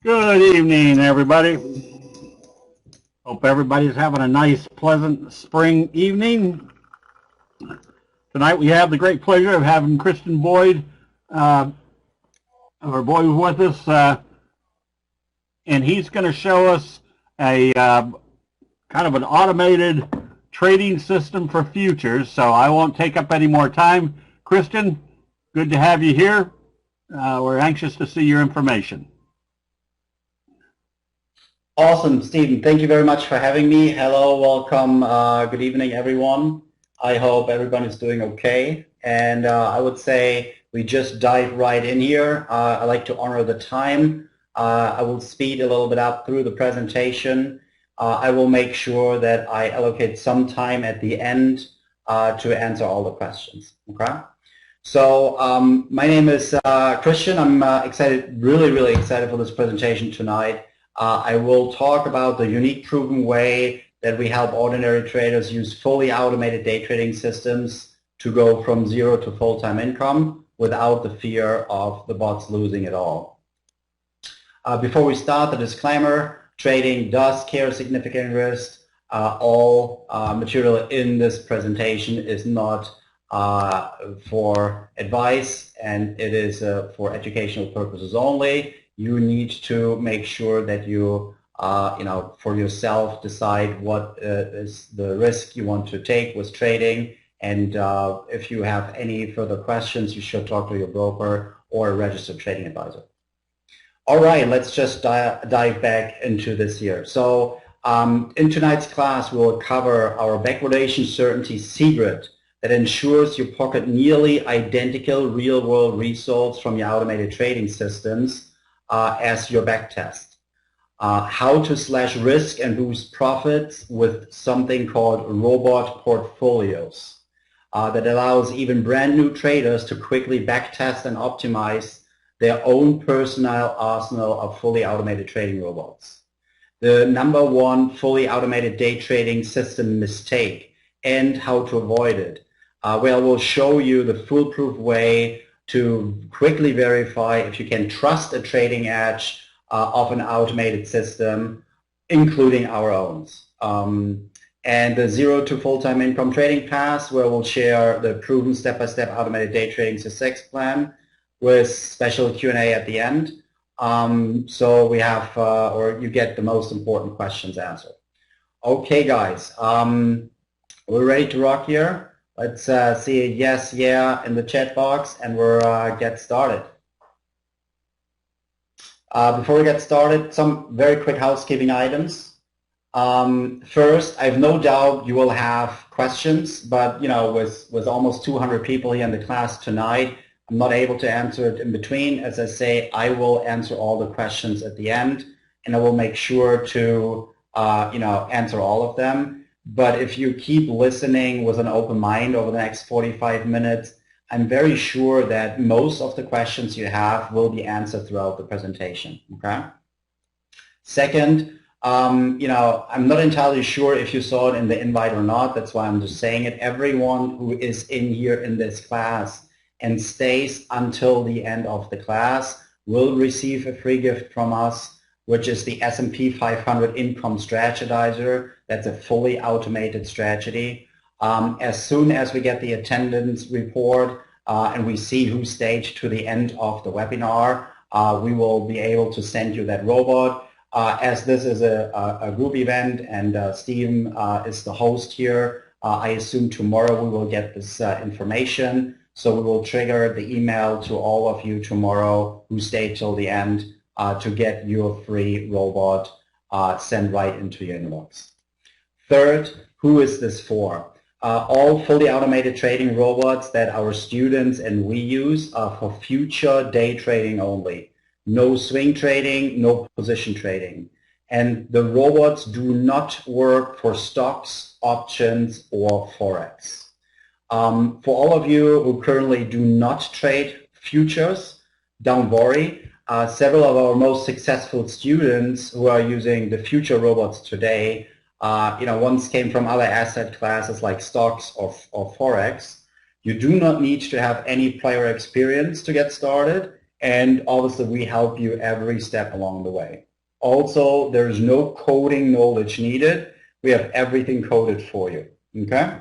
Good evening, everybody. Hope everybody's having a nice, pleasant spring evening. Tonight we have the great pleasure of having Kristen Boyd, our boy, with us, and he's going to show us a kind of an automated trading system for futures. So I won't take up any more time. Kristen, good to have you here. We're anxious to see your information. Awesome, Stephen. Thank you very much for having me. Hello, welcome. Good evening, everyone. I hope everybody's doing okay. And I would say we just dive right in here. I like to honor the time. I will speed a little bit up through the presentation. I will make sure that I allocate some time at the end to answer all the questions. Okay. So my name is Christian. I'm excited, really excited for this presentation tonight. I will talk about the unique proven way that we help ordinary traders use fully automated day trading systems to go from zero to full-time income without the fear of the bots losing it all. Before we start, the disclaimer: trading does carry significant risk. All material in this presentation is not for advice, and it is for educational purposes only. You need to make sure that you, for yourself decide what is the risk you want to take with trading. And if you have any further questions, you should talk to your broker or a registered trading advisor. All right, let's just dive back into this here. So in tonight's class, we'll cover our backwardation certainty secret that ensures you pocket nearly identical real-world results from your automated trading systems as your backtest. How to slash risk and boost profits with something called robot portfolios that allows even brand new traders to quickly backtest and optimize their own personal arsenal of fully automated trading robots. The #1 fully automated day trading system mistake and how to avoid it. Where we'll show you the foolproof way to quickly verify if you can trust a trading edge of an automated system, including our own. And the zero to full-time income trading pass, where we'll share the proven step-by-step automated day trading success plan with special Q&A at the end. So we have, or you get the most important questions answered. Okay, guys, we're ready to rock here. Let's see a yes, yeah in the chat box, and we'll get started. Before we get started, some very quick housekeeping items. First, I have no doubt you will have questions, but with almost 200 people here in the class tonight, I'm not able to answer it in between. As I say, I will answer all the questions at the end, and I will make sure to answer all of them. But if you keep listening with an open mind over the next 45 minutes, I'm very sure that most of the questions you have will be answered throughout the presentation. Okay. Second, I'm not entirely sure if you saw it in the invite or not. That's why I'm just saying it. Everyone who is in here in this class and stays until the end of the class will receive a free gift from us, which is the S&P 500 Income Strategizer. That's a fully automated strategy. As soon as we get the attendance report and we see who stayed to the end of the webinar, we will be able to send you that robot. As this is a group event and Steve is the host here, I assume tomorrow we will get this information. So we will trigger the email to all of you tomorrow who stayed till the end to get your free robot sent right into your inbox. Third, who is this for? All fully automated trading robots that our students and we use are for future day trading only. No swing trading, no position trading. And the robots do not work for stocks, options, or Forex. For all of you who currently do not trade futures, don't worry. Several of our most successful students who are using the future robots today, once came from other asset classes like stocks or Forex. You do not need to have any prior experience to get started, and obviously we help you every step along the way. Also, there's no coding knowledge needed. We have everything coded for you, okay?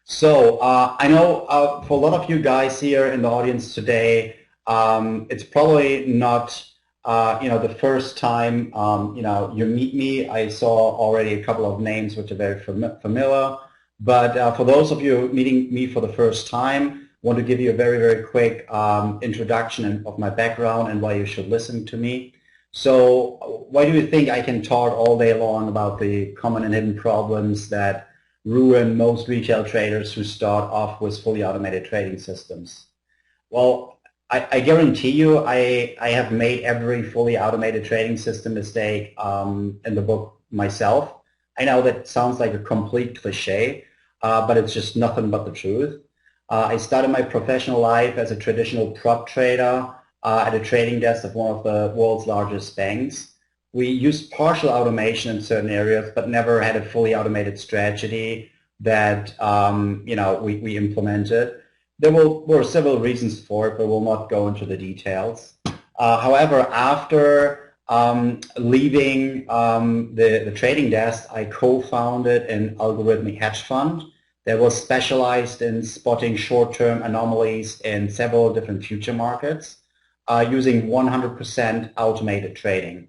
So I know for a lot of you guys here in the audience today, it's probably not the first time you meet me. I saw already a couple of names which are very familiar. But for those of you meeting me for the first time, I want to give you a very, very quick introduction of my background and why you should listen to me. So why do you think I can talk all day long about the common and hidden problems that ruin most retail traders who start off with fully automated trading systems? Well, I guarantee you I have made every fully automated trading system mistake in the book myself. I know that sounds like a complete cliche, but it's just nothing but the truth. I started my professional life as a traditional prop trader at a trading desk of one of the world's largest banks. We used partial automation in certain areas, but never had a fully automated strategy that we implemented. There were several reasons for it, but we'll not go into the details. However, after leaving the trading desk, I co-founded an algorithmic hedge fund that was specialized in spotting short-term anomalies in several different future markets using 100% automated trading.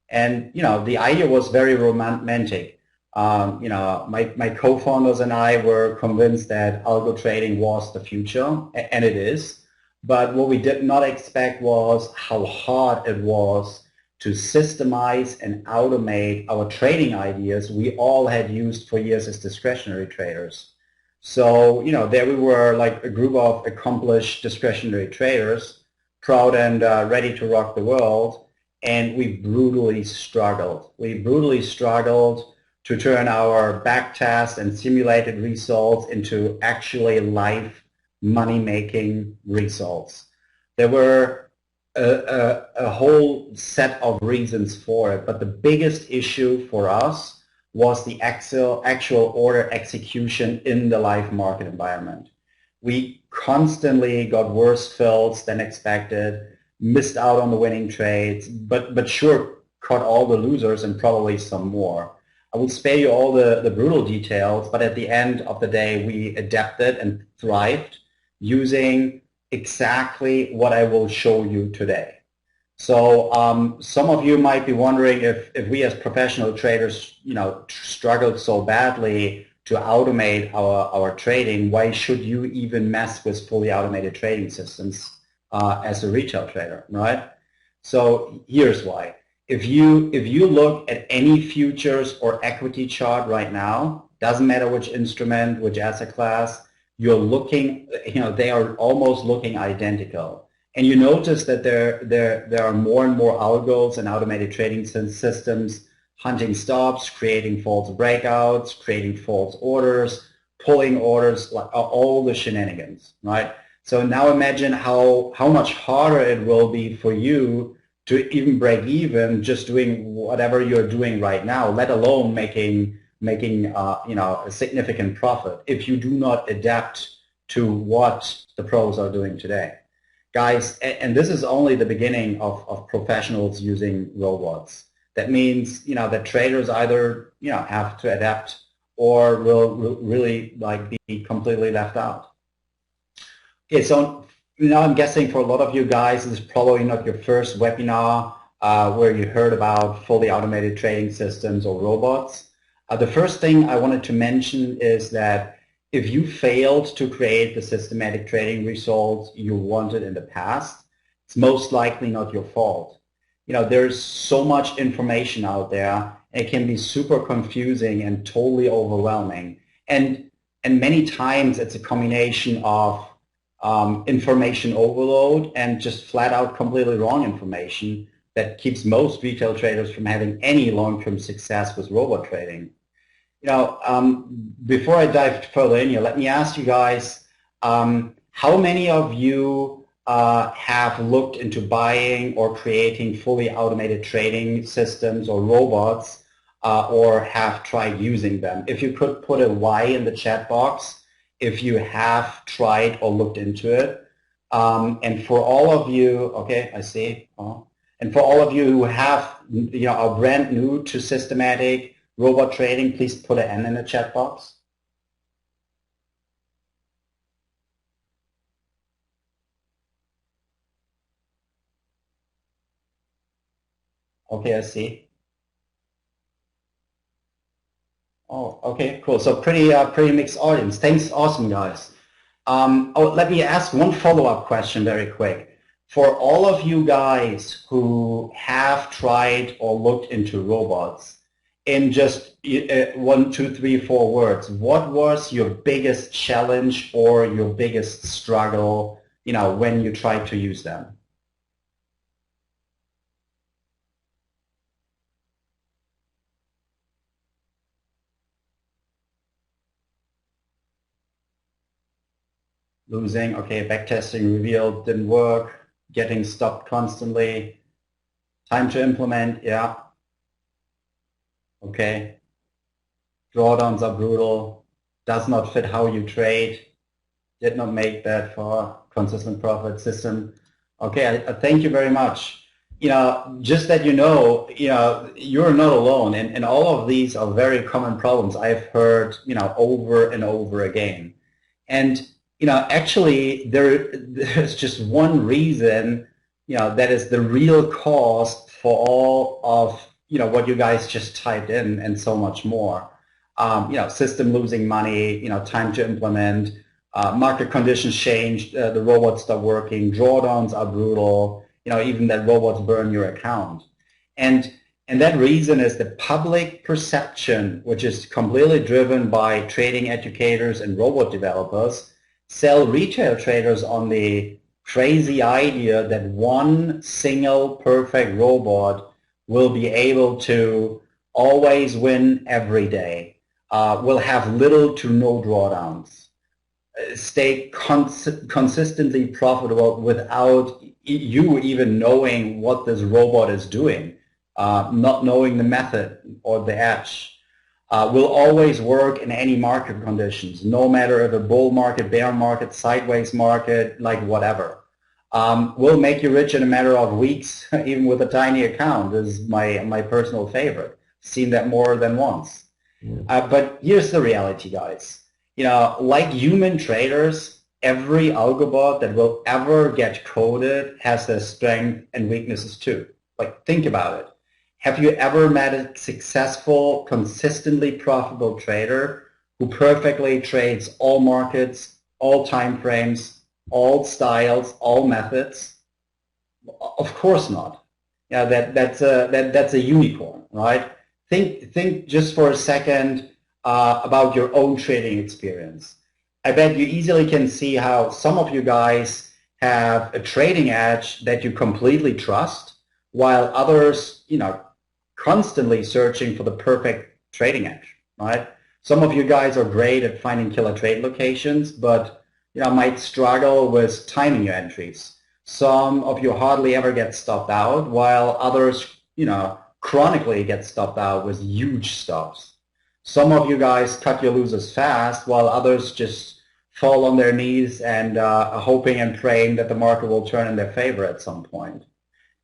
And the idea was very romantic. My co-founders and I were convinced that algo trading was the future, and it is. But what we did not expect was how hard it was to systemize and automate our trading ideas we all had used for years as discretionary traders. So, there we were, like a group of accomplished discretionary traders, proud and ready to rock the world, and we brutally struggled. We brutally struggled to turn our backtest and simulated results into actually live money-making results. There were a whole set of reasons for it, but the biggest issue for us was the actual order execution in the live market environment. We constantly got worse fills than expected, missed out on the winning trades, but sure caught all the losers and probably some more. I will spare you all the brutal details, but at the end of the day, we adapted and thrived using exactly what I will show you today. So some of you might be wondering if we as professional traders, struggled so badly to automate our trading, why should you even mess with fully automated trading systems as a retail trader, right? So here's why. If you look at any futures or equity chart right now, doesn't matter which instrument, which asset class, you're looking, they are almost looking identical. And you notice that there are more and more algos and automated trading systems hunting stops, creating false breakouts, creating false orders, pulling orders, like all the shenanigans, right? So now imagine how much harder it will be for you to even break even just doing whatever you're doing right now, let alone making a significant profit if you do not adapt to what the pros are doing today. Guys, and this is only the beginning of professionals using robots. That means, that traders either, have to adapt or will really be completely left out. Okay, so I'm guessing for a lot of you guys, this is probably not your first webinar where you heard about fully automated trading systems or robots. The first thing I wanted to mention is that if you failed to create the systematic trading results you wanted in the past, it's most likely not your fault. There's so much information out there, and it can be super confusing and totally overwhelming. And many times it's a combination of information overload and just flat out completely wrong information that keeps most retail traders from having any long-term success with robot trading. Before I dive further in here, let me ask you guys, how many of you have looked into buying or creating fully automated trading systems or robots or have tried using them? If you could put a Y in the chat box if you have tried or looked into it. And for all of you, okay, I see. And for all of you who have, are brand new to systematic robot trading, please put an N in the chat box. Okay, I see. Oh, okay, cool. So pretty mixed audience. Thanks, awesome guys. Let me ask one follow-up question very quick. For all of you guys who have tried or looked into robots, in just 1, 2, 3, 4 words, what was your biggest challenge or your biggest struggle, when you tried to use them? Losing, okay, backtesting revealed didn't work, getting stopped constantly, time to implement, yeah. Okay. Drawdowns are brutal, does not fit how you trade, did not make that for consistent profit system. Okay, I thank you very much. Just that you're not alone, and all of these are very common problems I've heard, over and over again. And, actually there's just one reason, that is the real cause for all of, what you guys just typed in and so much more. System losing money, time to implement, market conditions change, the robots stop working, drawdowns are brutal, even that robots burn your account. And that reason is the public perception, which is completely driven by trading educators and robot developers, sell retail traders on the crazy idea that one single perfect robot will be able to always win every day, will have little to no drawdowns, stay consistently profitable without you even knowing what this robot is doing, not knowing the method or the edge, will always work in any market conditions, no matter if a bull market, bear market, sideways market, like whatever. Will make you rich in a matter of weeks, even with a tiny account, is my personal favorite. Seen that more than once. But here's the reality, guys. Like human traders, every algobot that will ever get coded has their strengths and weaknesses too. Like, think about it. Have you ever met a successful, consistently profitable trader who perfectly trades all markets, all time frames, all styles, all methods? Of course not. That's a unicorn, right? Think just for a second about your own trading experience. I bet you easily can see how some of you guys have a trading edge that you completely trust, while others, constantly searching for the perfect trading edge, right? Some of you guys are great at finding killer trade locations, but might struggle with timing your entries. Some of you hardly ever get stopped out, while others, chronically get stopped out with huge stops. Some of you guys cut your losers fast, while others just fall on their knees and are hoping and praying that the market will turn in their favor at some point.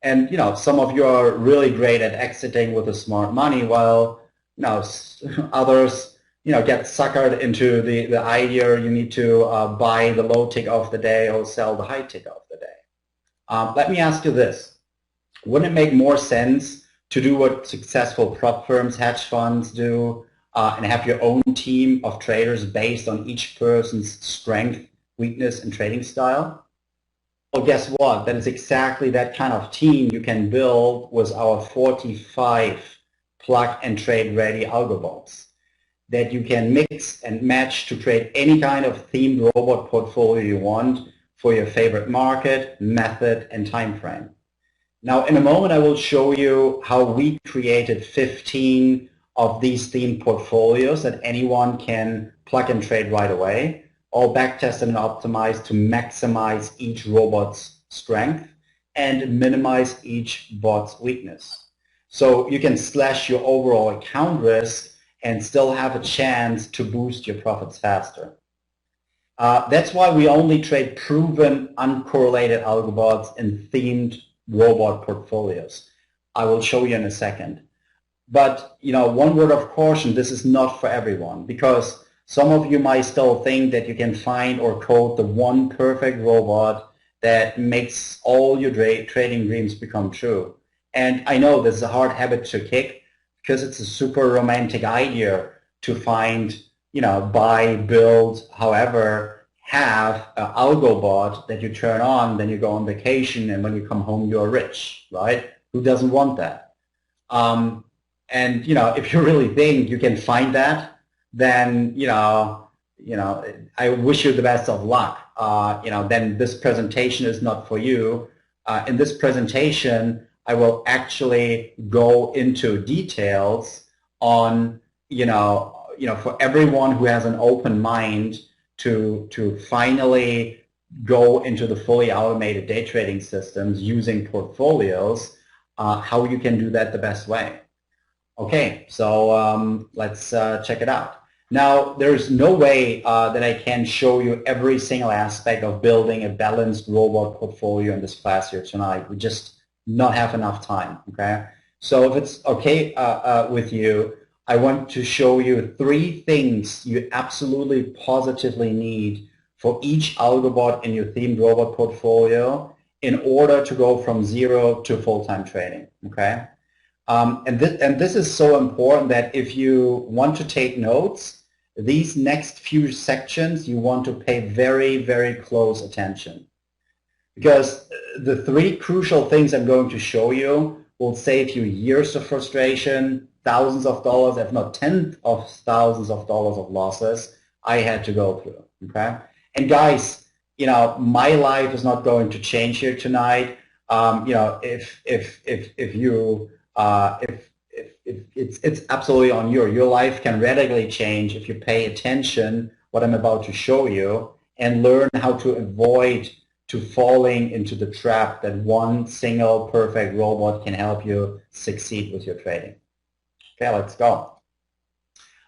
And some of you are really great at exiting with a smart money, while others get suckered into the idea you need to buy the low tick of the day or sell the high tick of the day. Let me ask you this: wouldn't it make more sense to do what successful prop firms, hedge funds do, and have your own team of traders based on each person's strength, weakness, and trading style? Well, guess what? That is exactly that kind of team you can build with our 45 plug and trade ready algobots that you can mix and match to create any kind of themed robot portfolio you want for your favorite market, method, and time frame. Now, in a moment, I will show you how we created 15 of these themed portfolios that anyone can plug and trade right away, all backtested and optimized to maximize each robot's strength and minimize each bot's weakness. So you can slash your overall account risk and still have a chance to boost your profits faster. That's why we only trade proven, uncorrelated algobots in themed robot portfolios. I will show you in a second. But, one word of caution, this is not for everyone, because some of you might still think that you can find or code the one perfect robot that makes all your trading dreams become true. And I know this is a hard habit to kick, because it's a super romantic idea to find, buy, build, however, have an algo bot that you turn on, then you go on vacation, and when you come home, you're rich, right? Who doesn't want that? And if you really think you can find that, then I wish you the best of luck. Then this presentation is not for you. In this presentation, I will actually go into details on for everyone who has an open mind to finally go into the fully automated day trading systems using portfolios, how you can do that the best way. Okay, so let's check it out. Now, there's no way that I can show you every single aspect of building a balanced robot portfolio in this class here tonight. We just not have enough time, okay? So if it's okay with you, I want to show you 3 things you absolutely positively need for each algobot in your themed robot portfolio in order to go from 0 to full-time trading, okay? And this is so important that if you want to take notes, these next few sections you want to pay very, very close attention. Because the 3 crucial things I'm going to show you will save you years of frustration, thousands of dollars, if not tens of thousands of dollars of losses I had to go through, okay? And guys, my life is not going to change here tonight. If you it's absolutely on you. Your life can radically change if you pay attention what I'm about to show you and learn how to avoid to falling into the trap that one single perfect robot can help you succeed with your trading. Okay, let's go.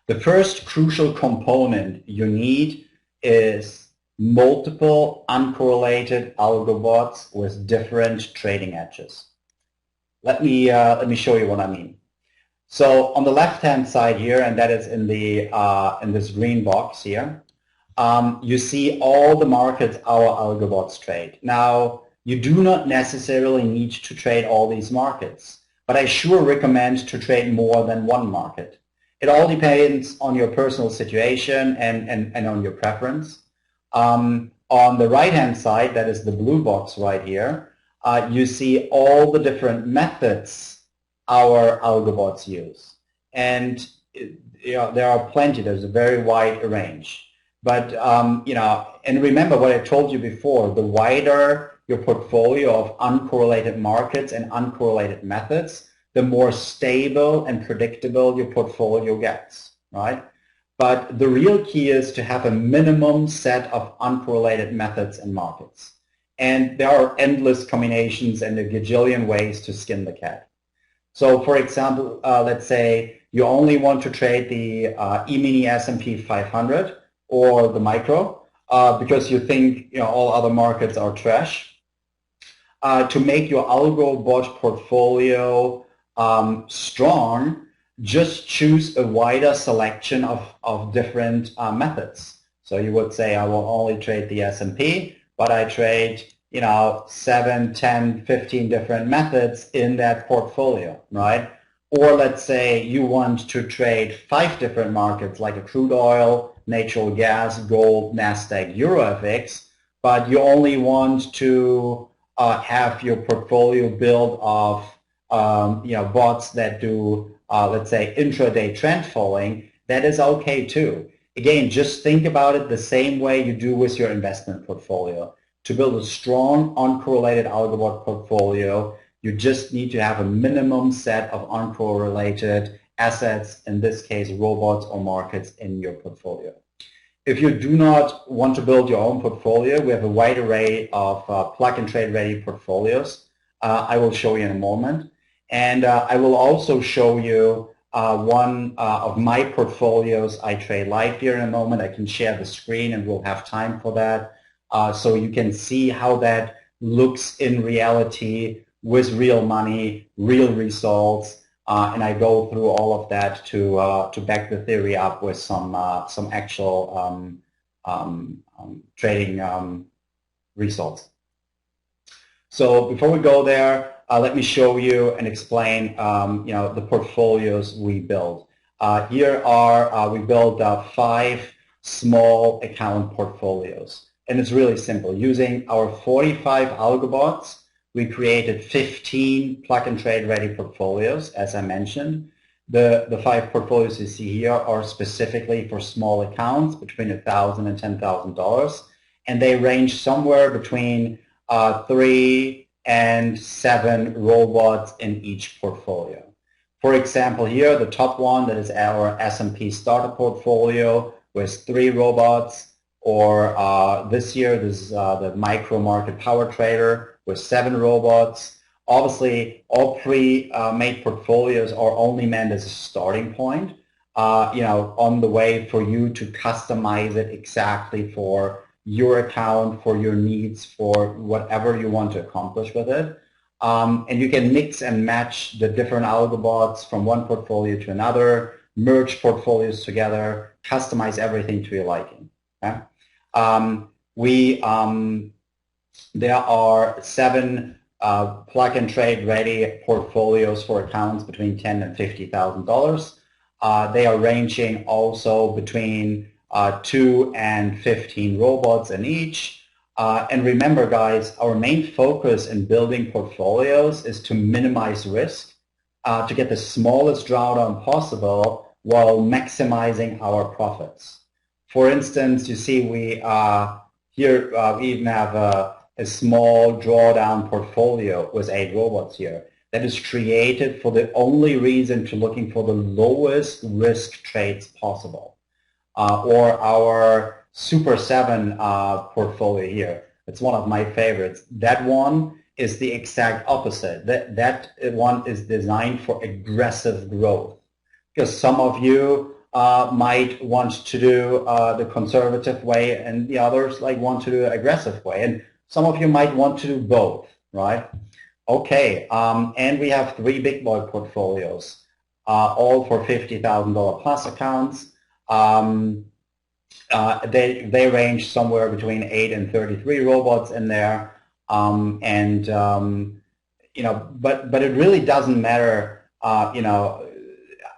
The first crucial component you need is multiple uncorrelated algobots with different trading edges. Let me show you what I mean. So on the left-hand side here, and that is in the in this green box here, you see all the markets our algobots trade. Now, you do not necessarily need to trade all these markets, but I sure recommend to trade more than one market. It all depends on your personal situation and on your preference. On the right-hand side, that is the blue box right here, you see all the different methods our algobots use. And there are plenty. There's a very wide range. But, and remember what I told you before, the wider your portfolio of uncorrelated markets and uncorrelated methods, the more stable and predictable your portfolio gets, right? But the real key is to have a minimum set of uncorrelated methods and markets. And there are endless combinations and a gajillion ways to skin the cat. So for example, let's say you only want to trade the E-mini S&P 500 or the micro because you think all other markets are trash. To make your algo bot portfolio strong, just choose a wider selection of different methods. So you would say, I will only trade the S&P, but I trade 7, 10, 15 different methods in that portfolio, right? Or let's say you want to trade 5 different markets like a crude oil, natural gas, gold, NASDAQ, EuroFX, but you only want to have your portfolio built of bots that do let's say intraday trend following. That is okay too. Again, just think about it the same way you do with your investment portfolio. To build a strong uncorrelated algobot portfolio, you just need to have a minimum set of uncorrelated assets, in this case robots or markets, in your portfolio. If you do not want to build your own portfolio, we have a wide array of plug-and-trade ready portfolios. I will show you in a moment. And I will also show you one of my portfolios I trade live here in a moment. I can share the screen and we'll have time for that. So you can see how that looks in reality with real money, real results, and I go through all of that to back the theory up with some actual trading results. So before we go there, let me show you and explain the portfolios we build. Here are we build 5 small account portfolios. And it's really simple. Using our 45 algobots, we created 15 plug-and-trade ready portfolios, as I mentioned. The 5 portfolios you see here are specifically for small accounts between $1,000 and $10,000, and they range somewhere between 3 and 7 robots in each portfolio. For example, here the top one, that is our S&P starter portfolio with 3 robots. Or this year, this is the micro market power trader with 7 robots. Obviously, all pre-made portfolios are only meant as a starting point, on the way for you to customize it exactly for your account, for your needs, for whatever you want to accomplish with it. And you can mix and match the different algobots from one portfolio to another, merge portfolios together, customize everything to your liking. Okay? There are 7 plug-and-trade ready portfolios for accounts between $10,000 and $50,000. They are ranging also between 2 and 15 robots in each. And remember, guys, our main focus in building portfolios is to minimize risk, to get the smallest drawdown possible while maximizing our profits. For instance, you see we even have a small drawdown portfolio with 8 robots here that is created for the only reason to looking for the lowest risk trades possible. Or our Super 7 portfolio here. It's one of my favorites. That one is the exact opposite. That one is designed for aggressive growth. Because some of you might want to do the conservative way, and the others want to do the aggressive way. And some of you might want to do both, right? Okay, and we have 3 big boy portfolios, all for $50,000 plus accounts. They range somewhere between 8 and 33 robots in there, but it really doesn't matter,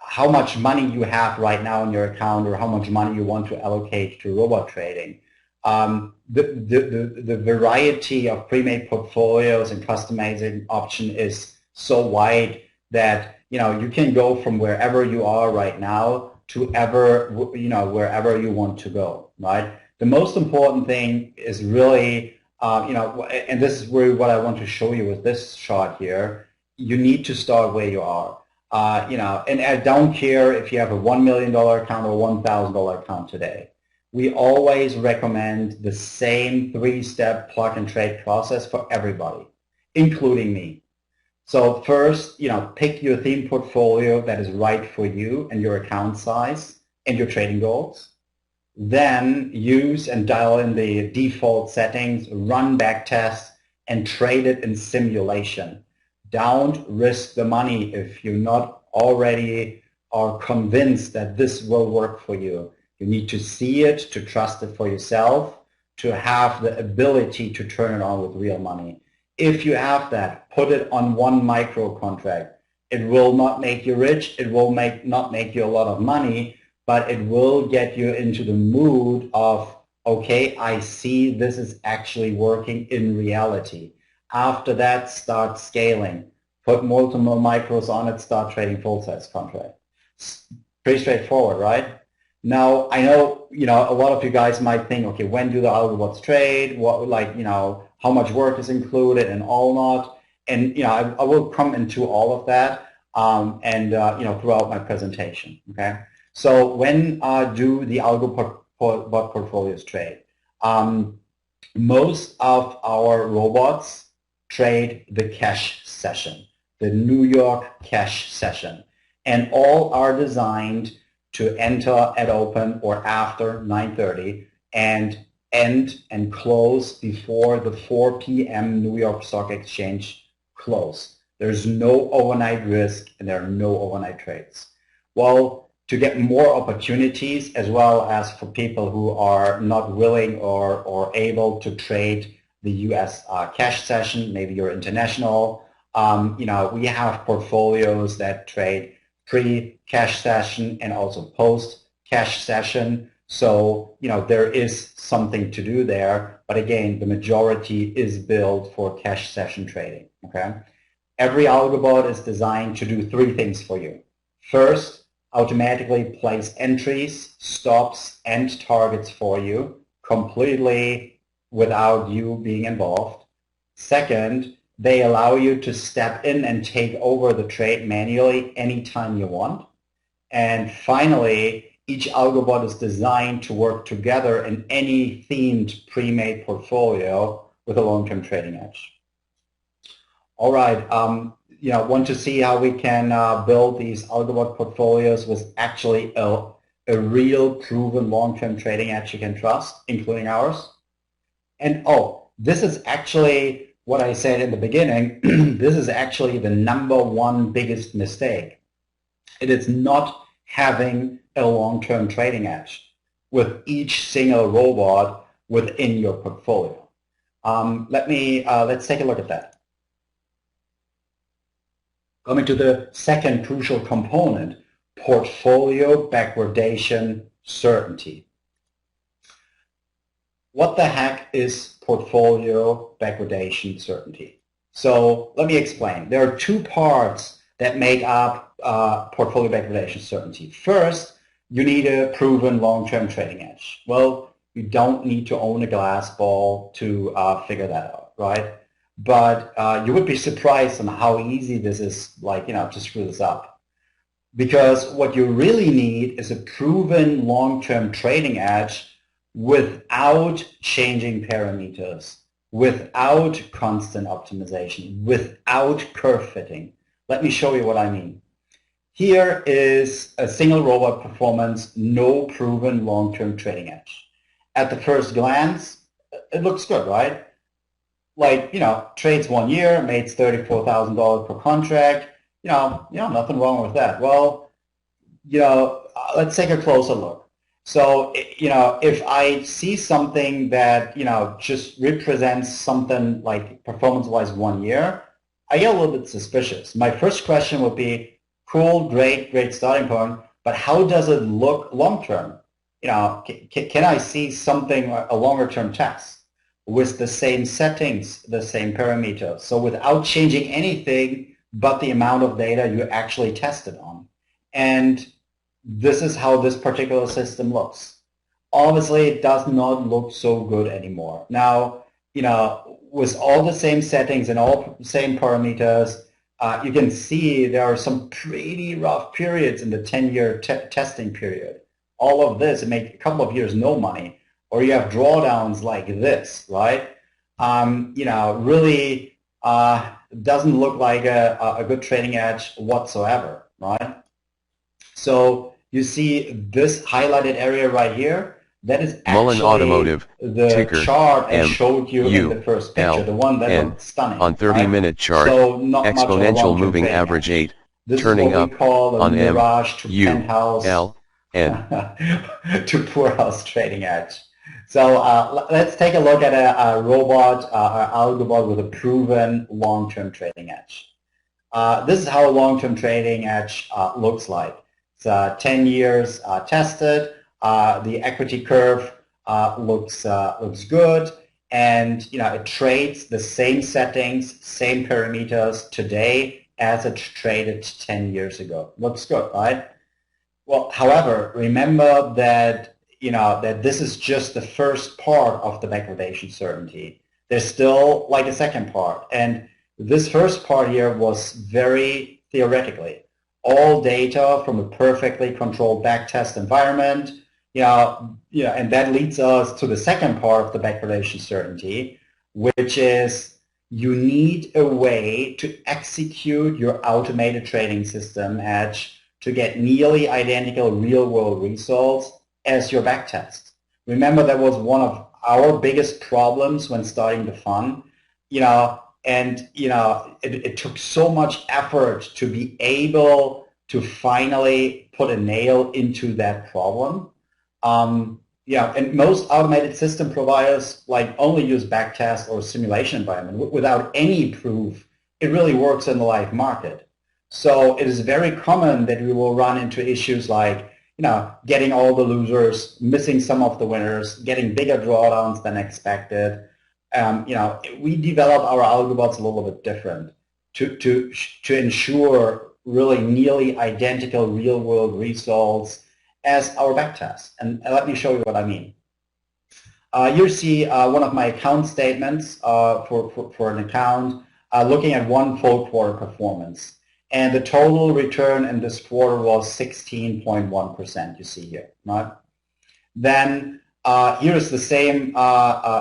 how much money you have right now in your account or how much money you want to allocate to robot trading. The variety of pre-made portfolios and customizing option is so wide that you can go from wherever you are right now to wherever you want to go, right? The most important thing is really, and this is really what I want to show you with this chart here. You need to start where you are. And I don't care if you have a $1 million account or $1,000 account today. We always recommend the same 3-step plug-and-trade process for everybody, including me. So first, pick your theme portfolio that is right for you and your account size and your trading goals. Then use and dial in the default settings, run back tests, and trade it in simulation. Don't risk the money if you not already are convinced that this will work for you. You need to see it, to trust it for yourself, to have the ability to turn it on with real money. If you have that, put it on one micro contract. It will not make you rich. It will not make you a lot of money, but it will get you into the mood of, okay, I see this is actually working in reality. After that, start scaling. Put multiple micros on it, start trading full-size contract. Pretty straightforward, right? Now, I know, a lot of you guys might think, okay, when do the algobots trade? What, how much work is included and all not? And, I will come into all of that, throughout my presentation, okay? So when do the algobot portfolios trade? Most of our robots trade the cash session, the New York cash session. and all are designed to enter at open or after 9:30 and end and close before the 4 p.m. New York Stock Exchange close. There's no overnight risk and there are no overnight trades. Well, to get more opportunities, as well as for people who are not willing or able to trade the US cash session, maybe you're international, we have portfolios that trade pre-cash session and also post-cash session. So, there is something to do there. But again, the majority is built for cash session trading, okay? Every algo bot is designed to do three things for you. First, automatically place entries, stops, and targets for you completely without you being involved. Second, they allow you to step in and take over the trade manually anytime you want. And finally, each algo bot is designed to work together in any themed pre-made portfolio with a long-term trading edge. All right, want to see how we can build these algo bot portfolios with actually a real proven long-term trading edge you can trust, including ours. And this is actually what I said in the beginning. This is actually the #1 biggest mistake. It is not having a long-term trading edge with each single robot within your portfolio. Let's take a look at that. Coming to the second crucial component, portfolio backwardation certainty. What the heck is portfolio backwardation certainty? So let me explain. There are two parts that make up portfolio backwardation certainty. First, you need a proven long-term trading edge. Well, you don't need to own a glass ball to figure that out, right? But you would be surprised on how easy this is, to screw this up. Because what you really need is a proven long-term trading edge without changing parameters, without constant optimization, without curve fitting. Let me show you what I mean. Here is a single robot performance, no proven long-term trading edge. At the first glance, it looks good, right? Trades 1 year, made $34,000 per contract. Nothing wrong with that. Well, let's take a closer look. So, if I see something that, just represents something like performance-wise 1 year, I get a little bit suspicious. My first question would be, cool, great starting point, but how does it look long-term? Can I see something, a longer-term test with the same settings, the same parameters? So without changing anything but the amount of data you actually tested on. And this is how this particular system looks. Obviously, it does not look so good anymore. Now, with all the same settings and all the same parameters, you can see there are some pretty rough periods in the 10-year testing period. All of this, it made a couple of years no money. Or you have drawdowns like this, right? Really doesn't look like a good trading edge whatsoever, right? So you see this highlighted area right here. That is actually the chart I showed you in the first picture, the one that looked stunning. On 30-minute chart, so not exponential moving average 8, turning up on M, U, L, N. to poor house trading edge. So let's take a look at a robot, an algo bot with a proven long-term trading edge. This is how a long-term trading edge looks like. It's 10 years tested. The equity curve looks good, and it trades the same settings, same parameters today as it traded 10 years ago. Looks good, right? Well, however, remember that that this is just the first part of the backwardation certainty. There's still like a second part, and this first part here was very theoretically. All data from a perfectly controlled backtest environment, and that leads us to the second part of the backwardation certainty, which is you need a way to execute your automated trading system edge to get nearly identical real-world results as your backtest. Remember, that was one of our biggest problems when starting the fund, and it took so much effort to be able to finally put a nail into that problem. And most automated system providers only use backtest or simulation environment without any proof it really works in the live market. So it is very common that we will run into issues like getting all the losers, missing some of the winners, getting bigger drawdowns than expected. We develop our algobots a little bit different to ensure really nearly identical real-world results as our backtest. And let me show you what I mean. You see one of my account statements for an account looking at one full quarter performance. And the total return in this quarter was 16.1%, you see here, right? Then here's the same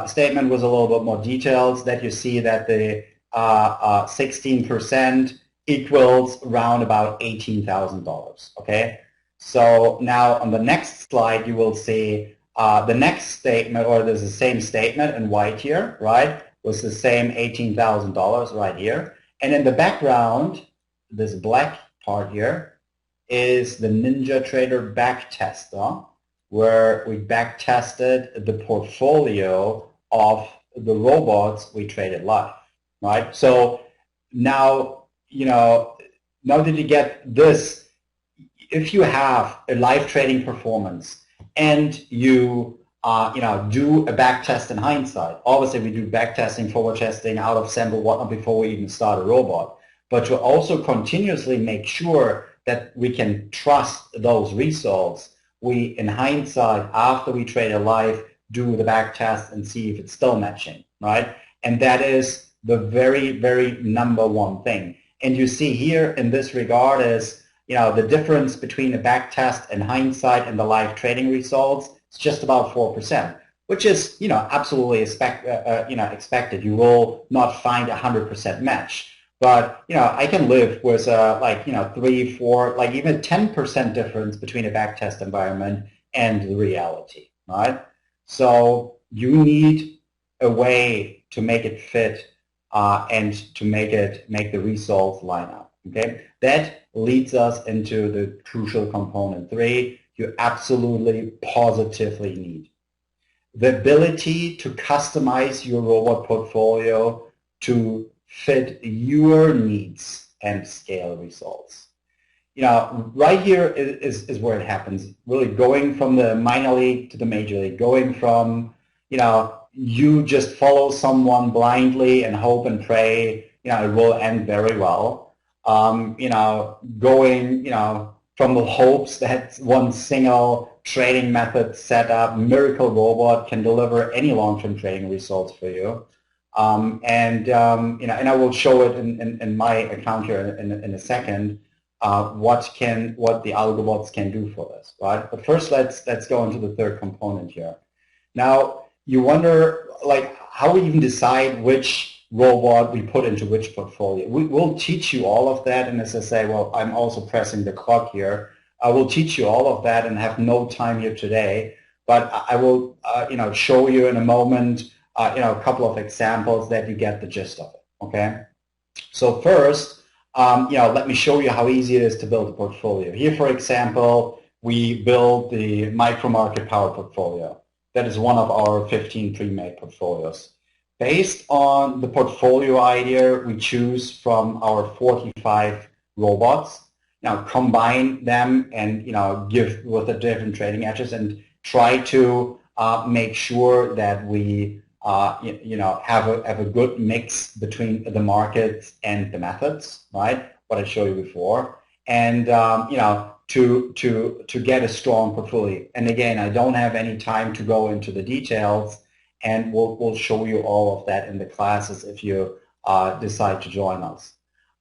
statement with a little bit more details, that you see that the 16% equals around about $18,000, okay? So now on the next slide, you will see the next statement, or there's the same statement in white here, right? With the same $18,000 right here. And in the background, this black part here is the NinjaTrader backtester, where we backtested the portfolio of the robots we traded live, right? So now, now that you get this, if you have a live trading performance and you do a back test in hindsight, obviously we do back testing, forward testing, out of sample, whatnot, before we even start a robot, but to also continuously make sure that we can trust those results, we, in hindsight, after we trade a live, do the back test and see if it's still matching, right? And that is the very, very number one thing. And you see here in this regard is, the difference between a back test and hindsight and the live trading results is just about 4%, which is, absolutely expected. You will not find a 100% match. But, I can live with 3, 4, even 10% difference between a backtest environment and the reality, right? So you need a way to make it fit and to make the results line up, okay? That leads us into the crucial component 3 you absolutely positively need. The ability to customize your robot portfolio to fit your needs and scale results. Right here is where it happens, really going from the minor league to the major league, going from, you just follow someone blindly and hope and pray, it will end very well. Going, from the hopes that one single trading method setup, miracle robot can deliver any long-term trading results for you. And I will show it in my account here in a second, what the algobots can do for this, right? But first, let's go into the third component here. Now, you wonder, how we even decide which robot we put into which portfolio. We'll teach you all of that, and as I say, well, I'm also pressing the clock here. I will teach you all of that and have no time here today, but I will, show you in a moment, a couple of examples that you get the gist of it, okay? So first, let me show you how easy it is to build a portfolio. Here, for example, we build the micro market power portfolio. That is one of our 15 pre-made portfolios. Based on the portfolio idea we choose from our 45 robots, combine them and give with the different trading edges and try to make sure that we have a good mix between the markets and the methods, right? What I showed you before, and to get a strong portfolio. And again, I don't have any time to go into the details, and we'll show you all of that in the classes if you decide to join us.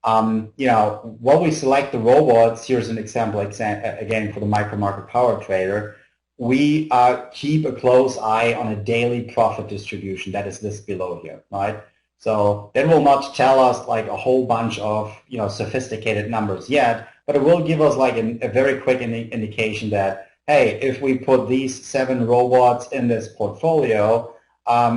While we select the robots, here's an example again for the micro market power trader. We keep a close eye on a daily profit distribution. That is this below here, right? So that will not tell us a whole bunch of sophisticated numbers yet, but it will give us like a very quick indication that, hey, if we put these 7 robots in this portfolio,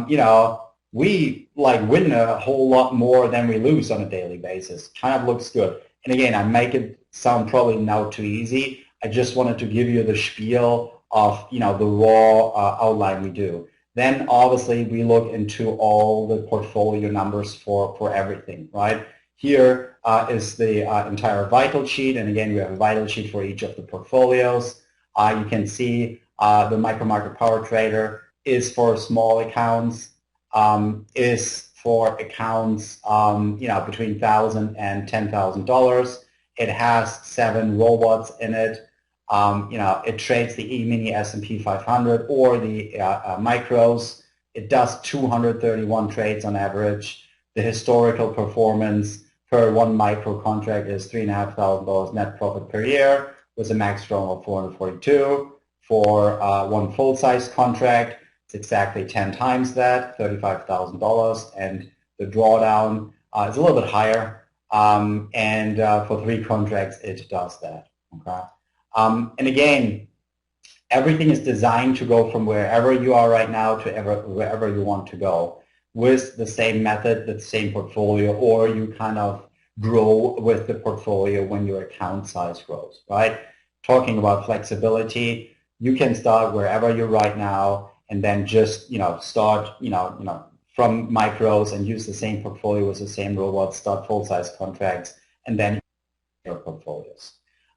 you know, we like win a whole lot more than we lose on a daily basis. Kind of looks good. And again, I make it sound probably now too easy. I just wanted to give you the spiel of, you know, the raw outline we do. Then obviously we look into all the portfolio numbers for everything, right? Here is the entire vital sheet, and again we have a vital sheet for each of the portfolios. You can see the micro market power trader is for small accounts, is for accounts you know, between $1,000 and $10,000. It has 7 robots in it. You know, it trades the E-mini S&P 500 or the micros. It does 231 trades on average. The historical performance per 1 micro contract is $3,500 net profit per year with a max draw of 442. For 1 full-size contract, it's exactly 10 times that, $35,000, and the drawdown is a little bit higher. And for 3 contracts, it does that. Okay. And again, everything is designed to go from wherever you are right now to wherever you want to go with the same method, the same portfolio, or you kind of grow with the portfolio when your account size grows, right? Talking about flexibility, you can start wherever you're right now and then just, you know, start, you know, from micros and use the same portfolio with the same robots, start full-size contracts, and then your portfolios.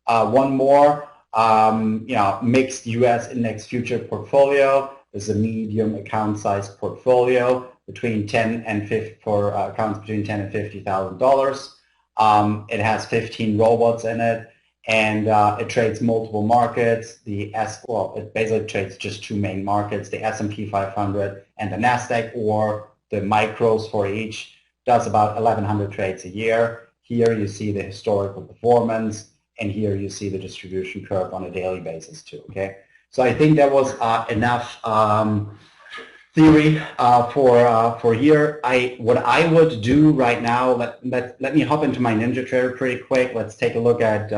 One more, you know, mixed U.S. index future portfolio. There's a medium account size portfolio between 10 and 50 for accounts between $10,000 and $50,000. It has 15 robots in it, and it trades multiple markets. It basically trades just 2 main markets: the S&P 500 and the Nasdaq, or the micros for each. Does about 1,100 trades a year. Here you see the historical performance. And here you see the distribution curve on a daily basis too. Okay, so I think that was enough theory for here. What I would do right now, let me hop into my NinjaTrader pretty quick. Let's take a look at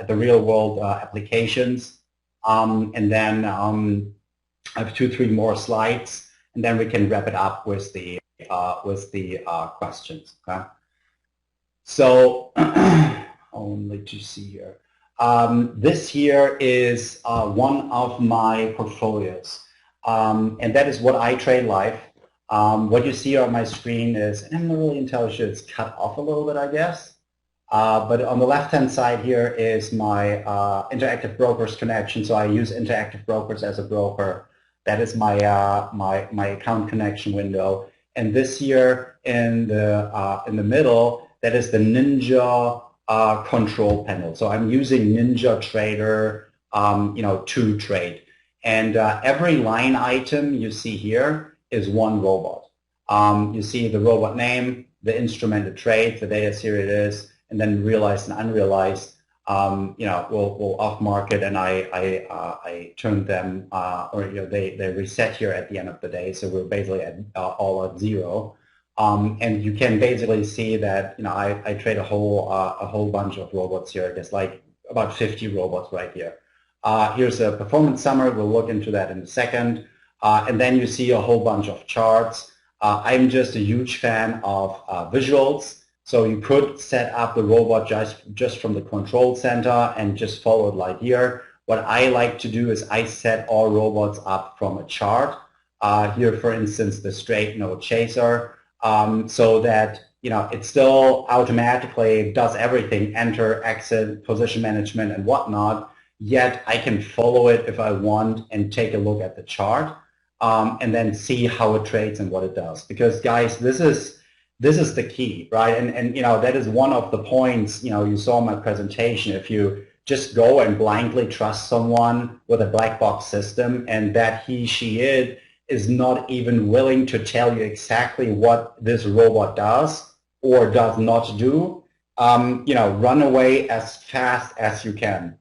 the real world applications, and then I have 2-3 more slides, and then we can wrap it up with the questions. Okay, so. Only to see here. This here is one of my portfolios, and that is what I trade live. What you see on my screen is, and I'm not really entirely sure, it's cut off a little bit, I guess. But on the left-hand side here is my Interactive Brokers connection. So I use Interactive Brokers as a broker. That is my my account connection window. And this here in the middle, that is the Ninja control panel. So I'm using NinjaTrader, you know, to trade. And every line item you see here is 1 robot. You see the robot name, the instrument it trades, the data series it is, and then realized and unrealized. You know, we'll off market, and I turn them, or you know, they reset here at the end of the day. So we're basically at all at 0. And you can basically see that, you know, I trade a whole bunch of robots here. There's like about 50 robots right here. Here's a performance summary. We'll look into that in a second. And then you see a whole bunch of charts. I'm just a huge fan of visuals. So you could set up the robot just from the control center and just follow it like here. What I like to do is I set all robots up from a chart. Here, for instance, the straight node chaser. So that, you know, it still automatically does everything, enter, exit, position management, and whatnot, yet I can follow it if I want and take a look at the chart, and then see how it trades and what it does. Because guys, this is the key, right? And you know, that is one of the points, you know, you saw in my presentation. If you just go and blindly trust someone with a black box system, and that he, she, it is not even willing to tell you exactly what this robot does or does not do, you know, run away as fast as you can.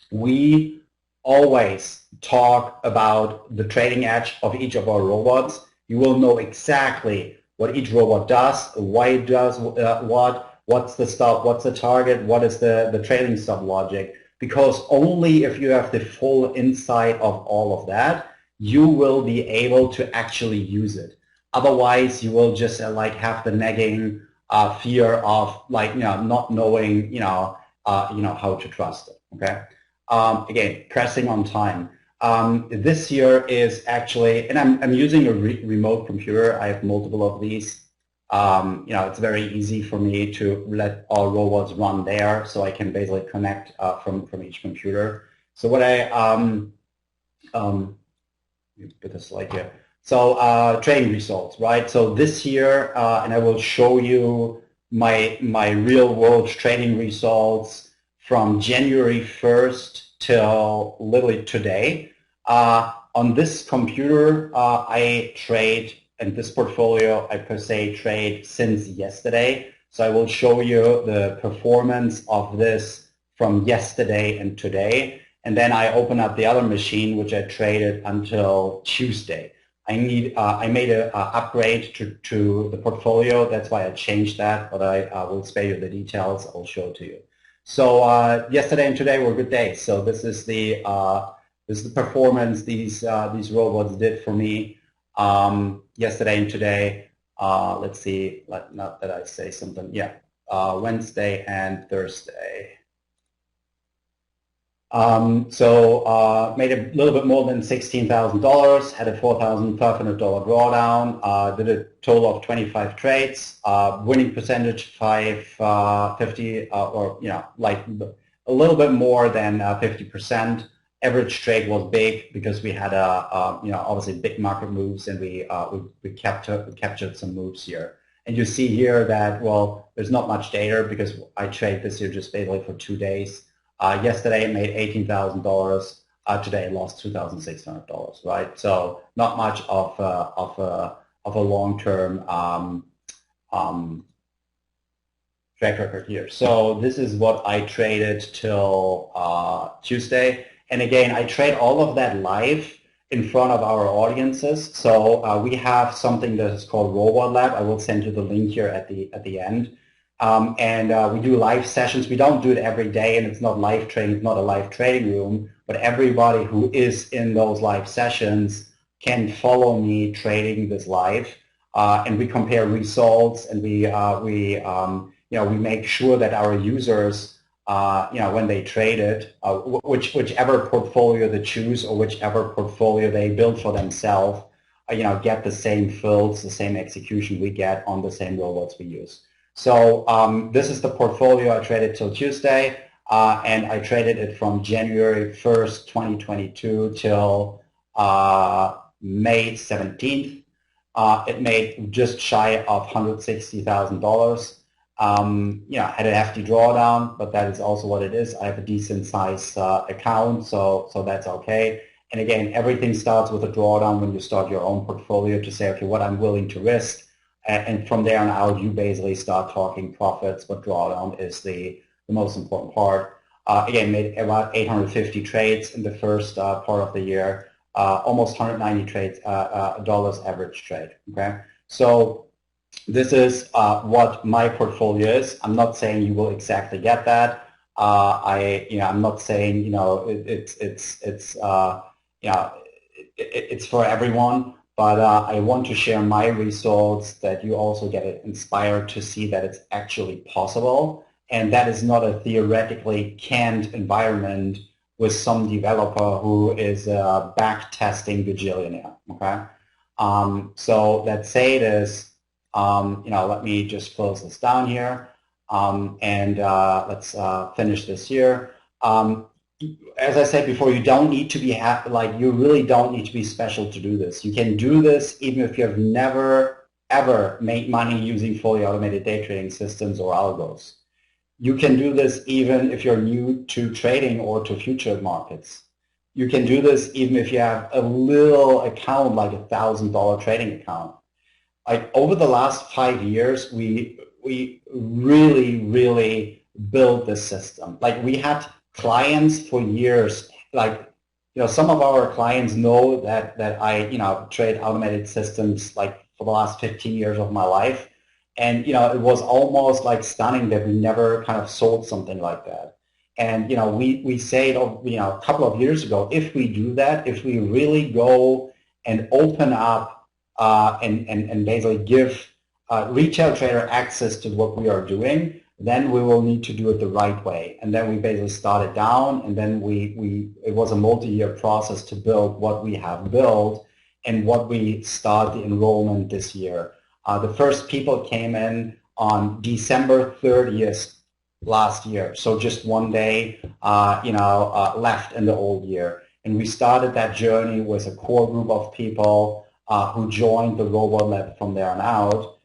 We always talk about the trading edge of each of our robots. You will know exactly what each robot does, why it does what what's the stop, what's the target, what is the trailing stop logic, because only if you have the full insight of all of that, you will be able to actually use it. Otherwise, you will just like have the nagging fear of like not knowing how to trust it. Okay. Again, pressing on time. This year is actually, and I'm using a remote computer. I have multiple of these. It's very easy for me to let all robots run there, so I can basically connect from each computer. So what put a slide here. So training results, right? So this year, and I will show you my real world training results from January 1st till literally today. On this computer, I trade, and this portfolio I per se trade since yesterday. So I will show you the performance of this from yesterday and today. And then I open up the other machine, which I traded until Tuesday. I made an upgrade to the portfolio. That's why I changed that, but I will spare you the details. I'll show it to you. So yesterday and today were good days. So this is the performance these robots did for me yesterday and today. Let's see. Not that I say something. Yeah, Wednesday and Thursday. Made a little bit more than $16,000, had a $4,500 drawdown, did a total of 25 trades, winning percentage 50, or like a little bit more than 50%. Average trade was big because we had obviously big market moves, and we captured some moves here. And you see here that, well, there's not much data because I trade this here just basically for 2 days. Yesterday I made $18,000. Today I lost $2,600. Right, so not much of a long-term track record here. So this is what I traded till Tuesday. And again, I trade all of that live in front of our audiences. So we have something that is called Robot Lab. I will send you the link here at the end. We do live sessions. We don't do it every day, and it's not live trading. It's not a live trading room, but everybody who is in those live sessions can follow me trading this live, and we compare results, and we make sure that our users, when they trade it, whichever portfolio they choose or whichever portfolio they build for themselves, get the same fills, the same execution we get on the same robots we use. So this is the portfolio I traded till Tuesday, and I traded it from January 1st, 2022 till May 17th. It made just shy of $160,000. Had a hefty drawdown, but that is also what it is. I have a decent size account, so that's okay. And again, everything starts with a drawdown when you start your own portfolio to say, okay, what I'm willing to risk. And from there on out, you basically start talking profits, but drawdown is the most important part. Again, made about 850 trades in the first part of the year, almost 190 trades, dollars average trade. Okay, so this is what my portfolio is. I'm not saying you will exactly get that. I'm not saying it's for everyone. But I want to share my results that you also get inspired to see that it's actually possible, and that is not a theoretically canned environment with some developer who is a back testing bajillionaire. Okay, so that said is, let me just close this down here, and let's finish this here. As I said before, you don't need to be you really don't need to be special to do this. You can do this even if you have never ever made money using fully automated day trading systems or algos. You can do this even if you're new to trading or to future markets. You can do this even if you have a little account, like $1,000 trading account. Like over the last 5 years, we really built this system. Like we had clients for years, some of our clients know that I trade automated systems like for the last 15 years of my life, And, it was almost like stunning that we never kind of sold something like that. And, we say, a couple of years ago, if we do that, if we really go and open up and basically give retail trader access to what we are doing, then we will need to do it the right way. And then we basically started down, and then it was a multi-year process to build what we have built and what we start the enrollment this year. The first people came in on December 30th last year, so just one day, left in the old year. And we started that journey with a core group of people who joined the Robot Lab from there on out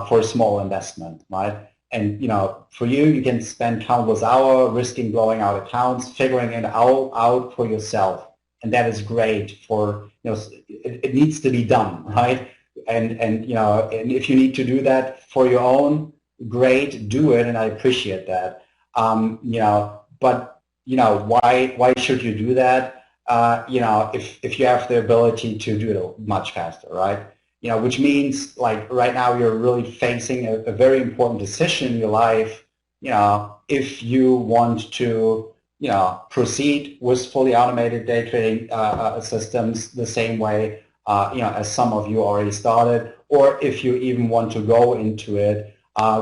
for a small investment, right? And, for you can spend countless hours risking blowing out accounts, figuring it out for yourself. And that is great for, it needs to be done, right? And if you need to do that for your own, great, do it, and I appreciate that. But why should you do that? If you have the ability to do it much faster, right? Which means, like, right now you're really facing a very important decision in your life. If you want to, proceed with fully automated day trading systems the same way, as some of you already started, or if you even want to go into it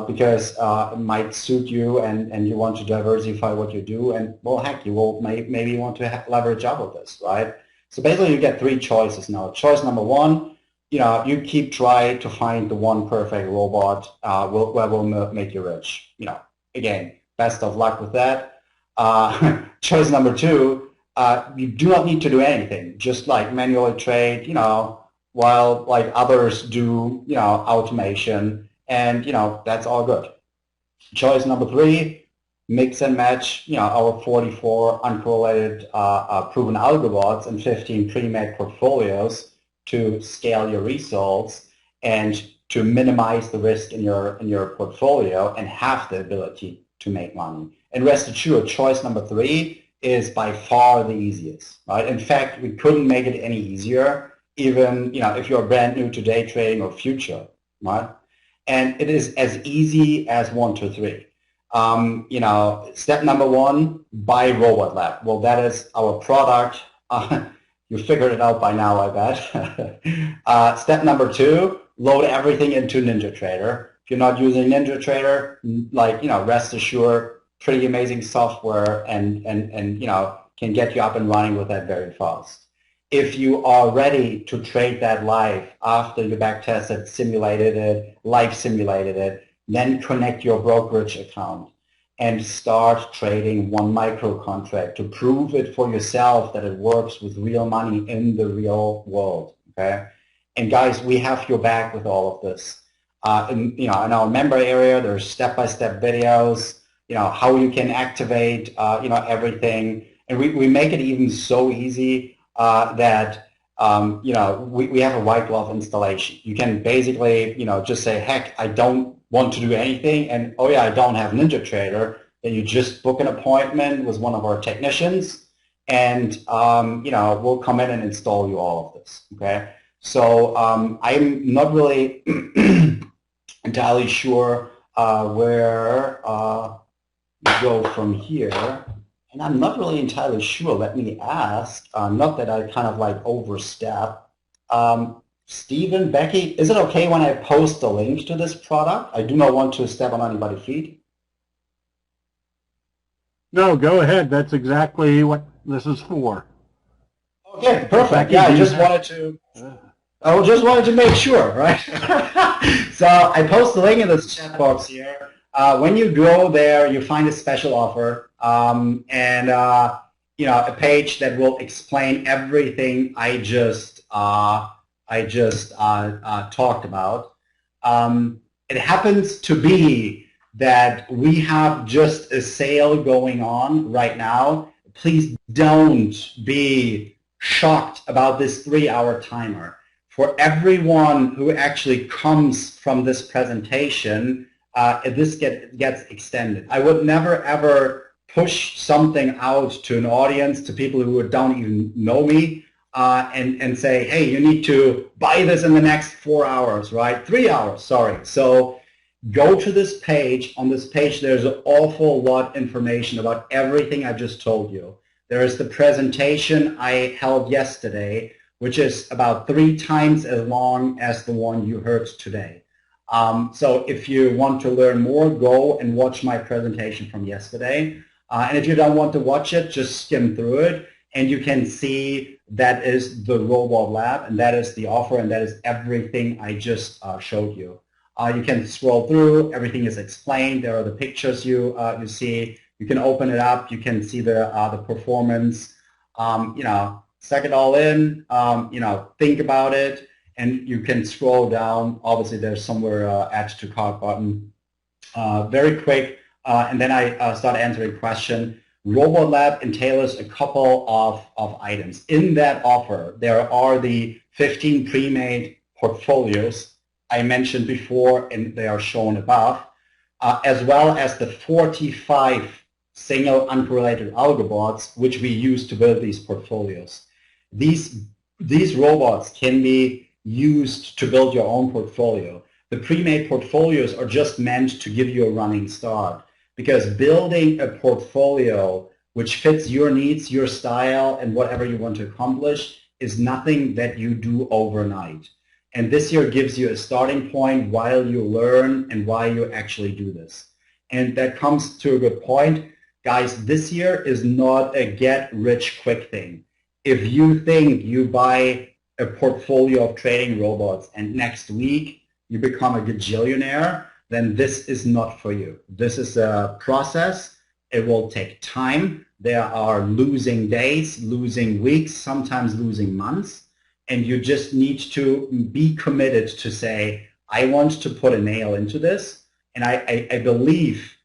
because it might suit you and you want to diversify what you do, and, well, heck, you will maybe want to leverage out of this, right? So basically you get three choices now. Choice number one, you keep trying to find the one perfect robot that will make you rich. Again, best of luck with that. Choice number two, you do not need to do anything. Just like manually trade, while like others do, automation, and that's all good. Choice number three, mix and match, our 44 uncorrelated proven algobots and 15 pre-made portfolios to scale your results and to minimize the risk in your portfolio and have the ability to make money. And rest assured, choice number three is by far the easiest, right? In fact, we couldn't make it any easier, even if you're brand new to day trading or future, right? And it is as easy as 1, 2, 3. Step number one, buy Robot Lab. Well, that is our product. You figured it out by now, I bet. Step number two, load everything into NinjaTrader. If you're not using NinjaTrader, rest assured, pretty amazing software and can get you up and running with that very fast. If you are ready to trade that live after you backtested, simulated it, live simulated it, then connect your brokerage account and start trading one micro contract to prove it for yourself that it works with real money in the real world. Okay, and guys, we have your back with all of this. In our member area, there's step-by-step videos. How you can activate, everything, and we make it even so easy that we have a white glove installation. You can basically, just say, heck, I don't want to do anything, and oh yeah, I don't have NinjaTrader, then you just book an appointment with one of our technicians, and we'll come in and install you all of this. Okay, so I'm not really entirely sure where we go from here, and I'm not really entirely sure. Let me ask, not that I kind of like overstep. Stephen, Becky, is it okay when I post a link to this product? I do not want to step on anybody's feet. No, go ahead. That's exactly what this is for. Okay, perfect. Yeah, I just wanted to make sure, right? So I post the link in this chat box here. When you go there, you find a special offer and a page that will explain everything I just talked about. It happens to be that we have just a sale going on right now. Please don't be shocked about this 3-hour timer. For everyone who actually comes from this presentation, this gets extended. I would never ever push something out to an audience, to people who don't even know me, and say, hey, you need to buy this in the next 4 hours, right? 3 hours, sorry. So Go to this page. On this page, there's an awful lot of information about everything I just told you. There is the presentation I held yesterday, which is about 3 times as long as the one you heard today. So if you want to learn more, go and watch my presentation from yesterday. And if you don't want to watch it, just skim through it, and you can see that is the Robot Lab, and that is the offer, and that is everything I just showed you. You can scroll through. Everything is explained. There are the pictures you see. You can open it up. You can see the performance. You know, suck it all in. You know, think about it, and you can scroll down. Obviously, there's somewhere add to cart button. Very quick, and then I start answering question. Robot Lab entails a couple of items. In that offer, there are the 15 pre-made portfolios I mentioned before, and they are shown above, as well as the 45 single uncorrelated algobots which we use to build these portfolios. These robots can be used to build your own portfolio. The pre-made portfolios are just meant to give you a running start, because building a portfolio which fits your needs, your style, and whatever you want to accomplish is nothing that you do overnight. And this year gives you a starting point while you learn and while you actually do this. And that comes to a good point. Guys, this year is not a get-rich-quick thing. If you think you buy a portfolio of trading robots and next week you become a gajillionaire, then this is not for you. This is a process. It will take time. There are losing days, losing weeks, sometimes losing months. And you just need to be committed to say, I want to put a nail into this. And I believe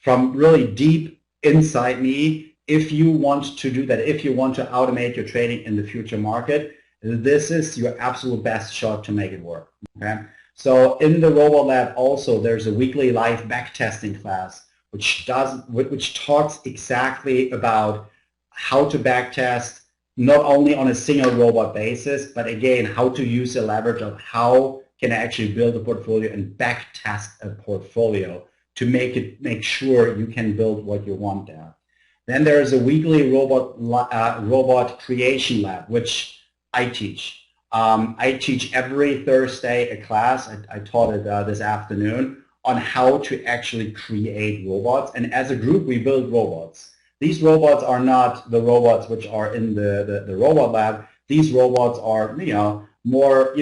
from really deep inside me, if you want to do that, if you want to automate your trading in the future market, this is your absolute best shot to make it work. Okay? So in the Robot Lab also, there's a weekly live backtesting class, which talks exactly about how to backtest, not only on a single robot basis, but again, how to use the leverage of how can I actually build a portfolio and backtest a portfolio to make sure you can build what you want there. Then there is a weekly robot creation lab, which I teach. I teach every Thursday a class. I taught it this afternoon on how to actually create robots. And as a group, we build robots. These robots are not the robots which are in the Robot Lab. These robots are, more,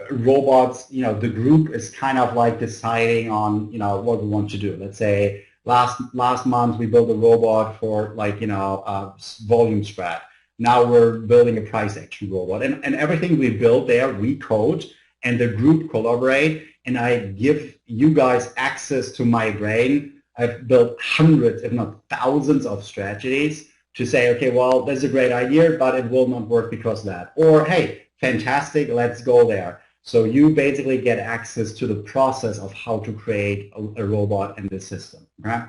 robots, the group is kind of like deciding on, what we want to do. Let's say last month we built a robot for like, volume strat. Now we're building a price action robot. And everything we build there, we code, and the group collaborate, and I give you guys access to my brain. I've built hundreds, if not thousands, of strategies to say, okay, well, that's a great idea, but it will not work because of that. Or, hey, fantastic, let's go there. So you basically get access to the process of how to create a robot in this system. Right?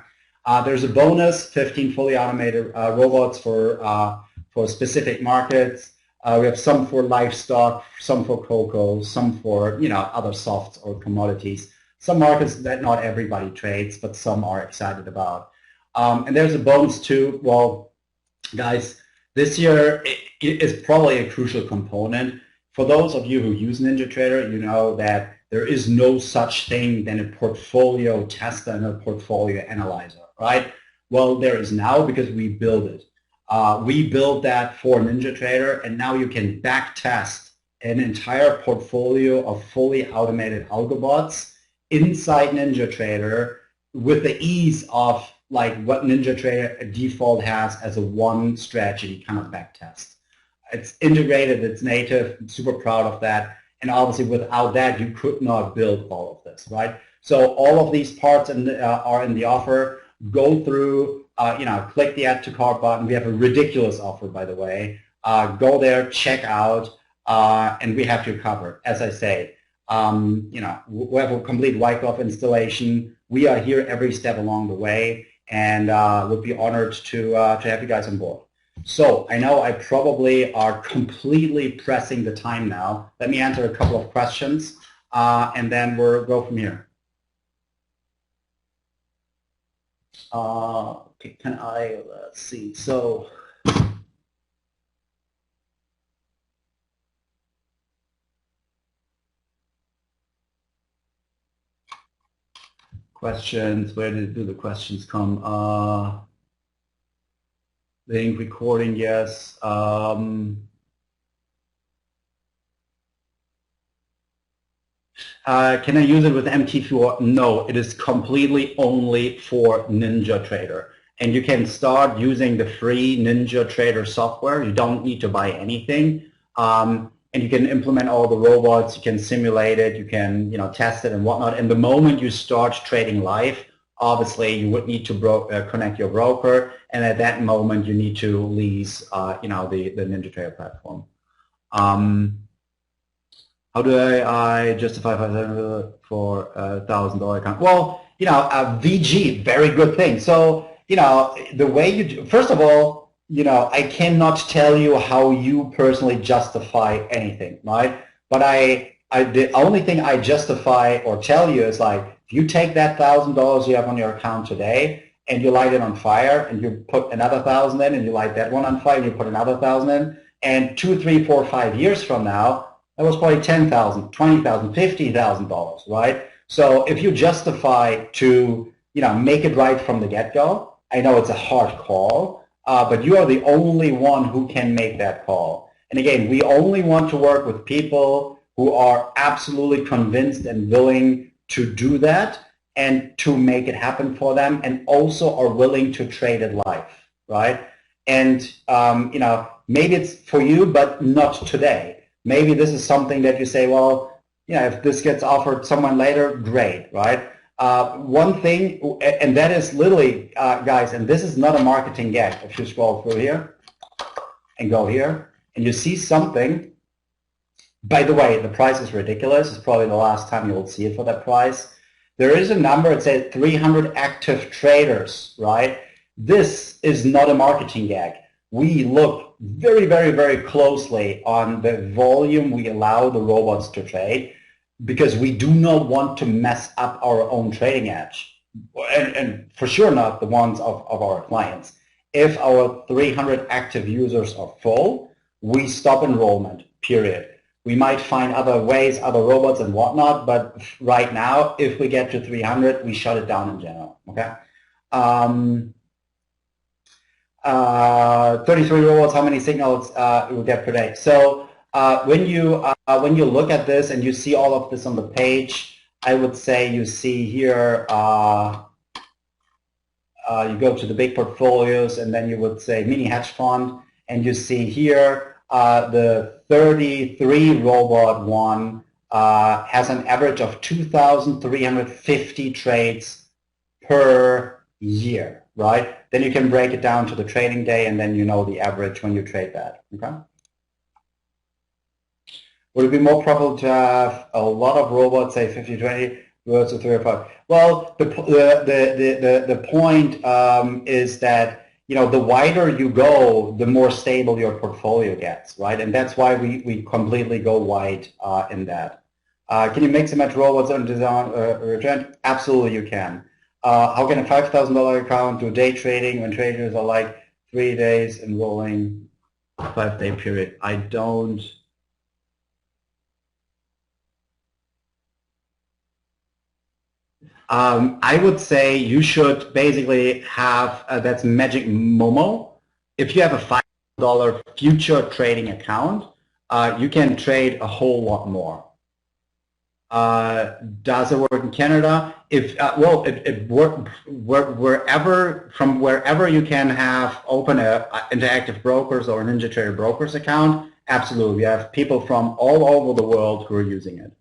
There's a bonus, 15 fully automated robots for specific markets. We have some for livestock, some for cocoa, some for other softs or commodities. Some markets that not everybody trades, but some are excited about. And there's a bonus too. Well, guys, this year it is probably a crucial component. For those of you who use NinjaTrader, you know that there is no such thing than a portfolio tester and a portfolio analyzer, right? Well, there is now because we build it. We built that for NinjaTrader, and now you can back test an entire portfolio of fully automated algobots inside NinjaTrader with the ease of like what NinjaTrader default has as a one strategy kind of back test. It's integrated, it's native, I'm super proud of that, and obviously without that you could not build all of this, right? So all of these parts are in the offer. Go through, click the add to cart button. We have a ridiculous offer, by the way. Go there, check out, and we have you covered. As I say, we have a complete white glove installation. We are here every step along the way, and would be honored to have you guys on board. So I know I probably are completely pressing the time now. Let me answer a couple of questions, and then we'll go from here. Okay, can I, let's see, so. Questions, where do the questions come? Link recording, yes. Can I use it with MT4? No, it is completely only for NinjaTrader. And you can start using the free NinjaTrader software. You don't need to buy anything. And you can implement all the robots, you can simulate it, you can test it and whatnot. And the moment you start trading live, obviously you would need to connect your broker, and at that moment you need to lease the NinjaTrader platform. How do I justify $500 for $1,000 account? Well, VG, very good thing. So, the way you do, first of all, I cannot tell you how you personally justify anything, right? But the only thing I justify or tell you is like, if you take that $1,000 you have on your account today and you light it on fire and you put another 1,000 in and you light that one on fire and you put another 1,000 in, and 2, 3, 4, 5 years from now, that was probably $10,000, $20,000, $50,000, right? So if you justify to, make it right from the get-go, I know it's a hard call, but you are the only one who can make that call. And again, we only want to work with people who are absolutely convinced and willing to do that and to make it happen for them, and also are willing to trade it live, right? And, maybe it's for you, but not today. Maybe this is something that you say, well, if this gets offered someone later, great, right? One thing, and that is literally, guys, and this is not a marketing gag. If you scroll through here and go here, and you see something, by the way, the price is ridiculous. It's probably the last time you will see it for that price. There is a number, it says 300 active traders, right? This is not a marketing gag. We look very, very, very closely on the volume we allow the robots to trade, because we do not want to mess up our own trading edge, and for sure not the ones of our clients. If our 300 active users are full, we stop enrollment, period. We might find other ways, other robots and whatnot, but right now, if we get to 300, we shut it down in general, okay? 33 robots, how many signals you get per day? So when you look at this and you see all of this on the page, I would say you see here, you go to the big portfolios, and then you would say mini hedge fund, and you see here the 33 robot one has an average of 2,350 trades per year, right? Then you can break it down to the trading day, and then you know the average when you trade that, okay? Would it be more profitable to have a lot of robots, say 50-20 versus 3 or 5? Well, the point is that, the wider you go, the more stable your portfolio gets, right? And that's why we completely go wide in that. Can you mix and match robots and design return? Absolutely, you can. How can a $5,000 account do day trading when traders are like 3 days enrolling 5-day period? I don't. I would say you should basically have, that's Magic Momo. If you have a $5 future trading account, you can trade a whole lot more. Does it work in Canada? If well, it works wherever you can have open a interactive brokers or an NinjaTrader brokers account. Absolutely, we have people from all over the world who are using it.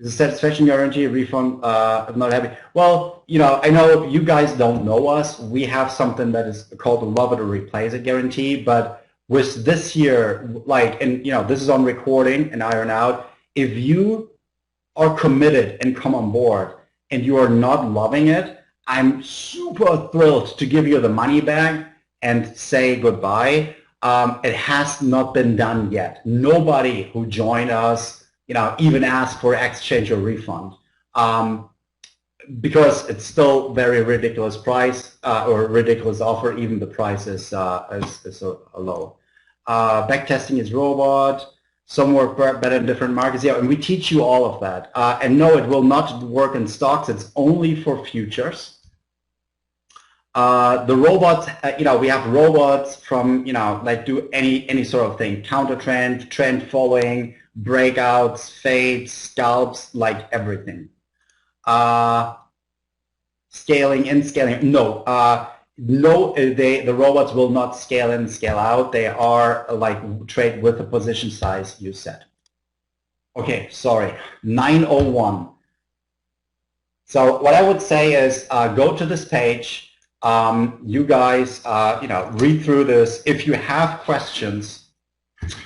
Is a satisfaction guarantee a refund if not happy? Well, I know you guys don't know us. We have something that is called a love it or replace it guarantee, but with this year, and this is on recording and iron out, if you are committed and come on board and you are not loving it, I'm super thrilled to give you the money back and say goodbye. It has not been done yet. Nobody who joined us, even asked for exchange or refund. because it's still very ridiculous price or ridiculous offer. Even the price is so low. Backtesting is robot. Some work better in different markets. Yeah, and we teach you all of that. And no, it will not work in stocks. It's only for futures. The robots, we have robots from, like do any sort of thing, counter trend, trend following, breakouts, fades, scalps, like everything. Scaling in, scaling, no. No, the robots will not scale in, scale out. They are like trade with the position size you set. Okay, sorry, 901. So what I would say is go to this page. You guys, read through this. If you have questions,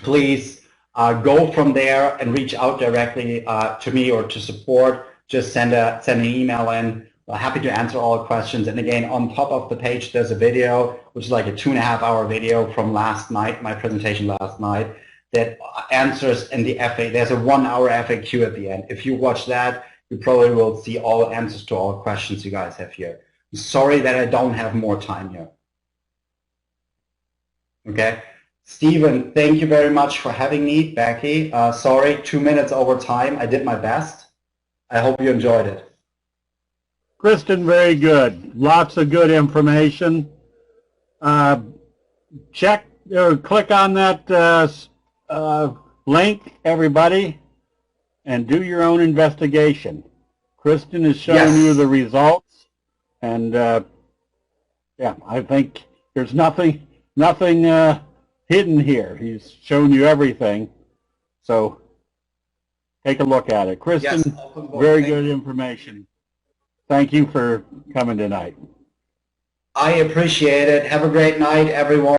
please go from there and reach out directly to me or to support. Just send an email in. We're happy to answer all questions. And again, on top of the page, there's a video, which is like a 2.5-hour video from last night, my presentation last night, that answers in the FAQ. There's a 1-hour FAQ at the end. If you watch that, you probably will see all answers to all questions you guys have here. I'm sorry that I don't have more time here. Okay. Stephen, thank you very much for having me. Becky, sorry, 2 minutes over time. I did my best. I hope you enjoyed it. Kristen, very good. Lots of good information. Check or click on that link, everybody, and do your own investigation. Kristen has shown you the results, and yeah, I think there's nothing hidden here. He's shown you everything, so take a look at it. Kristen, very good information. Thank you for coming tonight. I appreciate it. Have a great night, everyone.